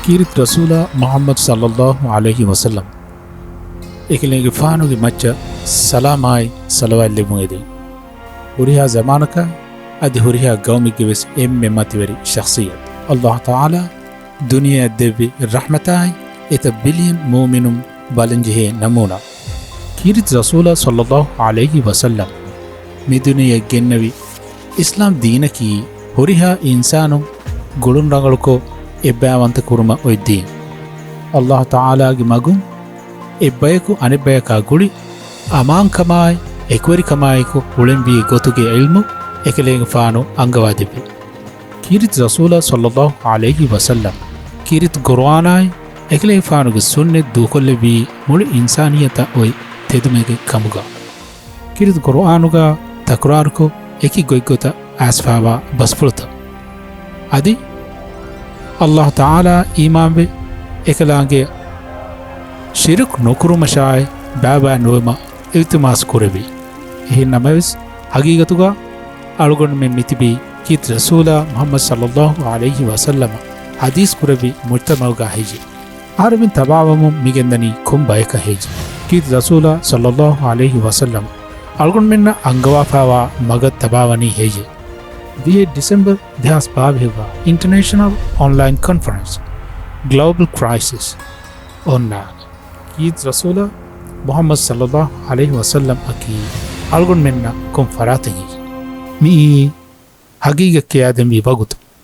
كيرت رسول محمد صلى الله عليه وسلم إكلينج فانو مچ سلاماي صلوات لمويدي هوريها زمانك أدي هوريها قومي جبس ماتوري شخصية الله تعالى دنيا دبي الرحمتاي إتبلين مؤمن بالنجه نمونا كيرت رسول صلى الله عليه وسلم مدنيا جنبي إسلام دينكي هوريها إنسانو قلون رغلكو إباوانت كورما ويدين الله تعالى مغم إبايكو أنبايكا قولي أمان كماي إكوري كمايكو ولن بي غوتوكي علمو إكلينغ فانو أنغوادبي كيرت رسول صلى الله عليه وسلم كيرت قرآناي إكلينغ فانو سنة دوكول بي مول إنسانية وي تدميك كمغا كيرت قرآنوغا تكراركو إكي غويكوتا أسفاوا بسفلتا أدي الله تعالى إيمان بي إكلانگي شرك نوكرو مشاي بابا نوما التماس كوربي هي نماز حقيقتوغا ألغن من متبي كيت رسول محمد صلى الله عليه وسلم حديث كوربي مرتموغا هيجي عربين تباوم ميگندني كم بايكا هيجي كيت رسول صلى الله عليه وسلم ألغن من أنغوا فاوا مغت تباوني هيجي The December Dhyas Bhaveva International Online Conference Global Crisis Onna Kid Rasula Muhammad Sallallahu Alaihi Wasallam Aki Algon Menna Konfaratingi Mi Hagiga Ke Adami Bagut